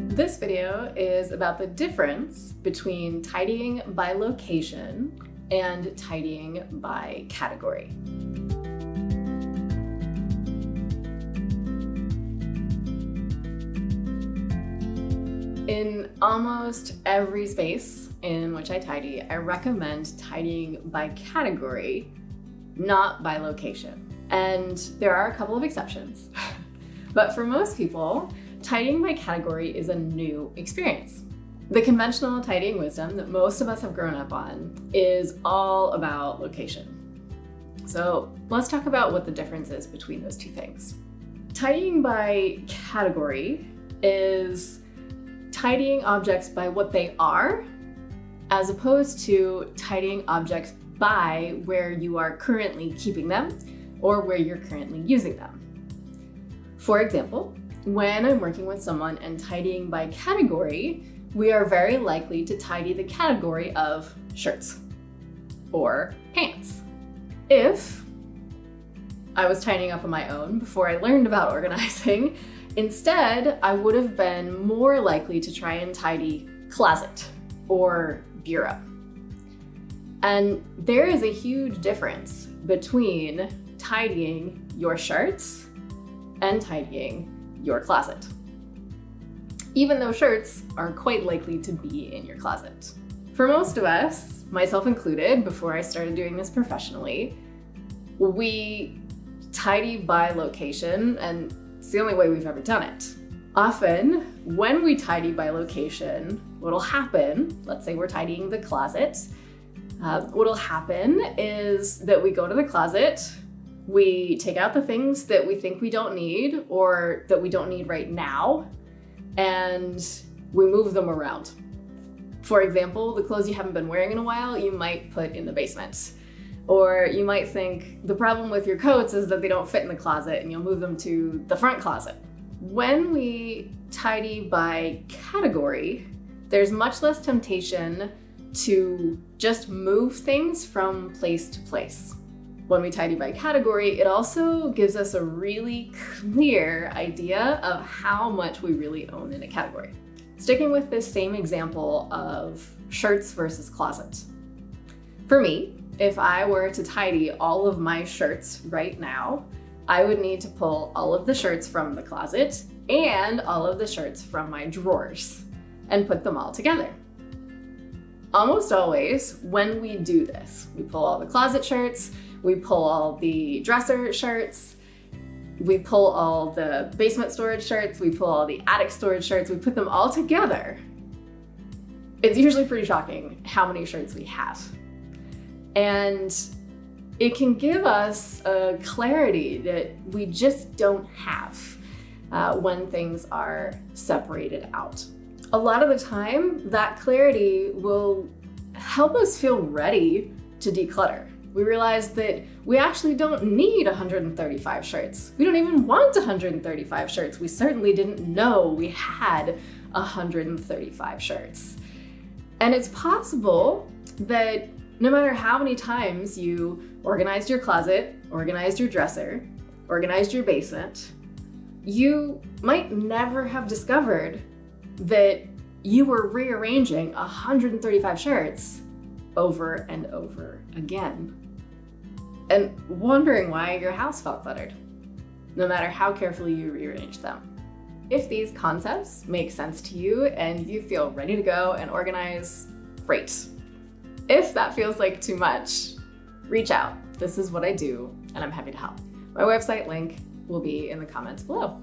This video is about the difference between tidying by location and tidying by category. In almost every space in which I tidy, I recommend tidying by category, not by location. And there are a couple of exceptions. But for most people, tidying by category is a new experience. The conventional tidying wisdom that most of us have grown up on is all about location. So let's talk about what the difference is between those two things. Tidying by category is tidying objects by what they are, as opposed to tidying objects by where you are currently keeping them or where you're currently using them. For example, when I'm working with someone and tidying by category, we are very likely to tidy the category of shirts or pants. If I was tidying up on my own before I learned about organizing, instead, I would have been more likely to try and tidy closet or bureau. And there is a huge difference between tidying your shirts and tidying your closet, even though shirts are quite likely to be in your closet. For most of us, myself included, before I started doing this professionally, we tidy by location, and it's the only way we've ever done it. Often, when we tidy by location, what'll happen, let's say we're tidying the closet, what'll happen is that we go to the closet, we take out the things that we think we don't need or that we don't need right now, and we move them around. For example, the clothes you haven't been wearing in a while, you might put in the basement. Or you might think the problem with your coats is that they don't fit in the closet and you'll move them to the front closet. When we tidy by category, there's much less temptation to just move things from place to place. When we tidy by category, it also gives us a really clear idea of how much we really own in a category. Sticking with this same example of shirts versus closet. For me, if I were to tidy all of my shirts right now, I would need to pull all of the shirts from the closet and all of the shirts from my drawers and put them all together. Almost always, when we do this, we pull all the closet shirts, we pull all the dresser shirts, we pull all the basement storage shirts, we pull all the attic storage shirts, we put them all together. It's usually pretty shocking how many shirts we have. And it can give us a clarity that we just don't have when things are separated out. A lot of the time, that clarity will help us feel ready to declutter. We realize that we actually don't need 135 shirts. We don't even want 135 shirts. We certainly didn't know we had 135 shirts. And it's possible that no matter how many times you organized your closet, organized your dresser, organized your basement, you might never have discovered that you were rearranging 135 shirts over and over again, and wondering why your house felt cluttered, no matter how carefully you rearranged them. If these concepts make sense to you and you feel ready to go and organize, great. If that feels like too much, reach out. This is what I do, and I'm happy to help. My website link will be in the comments below.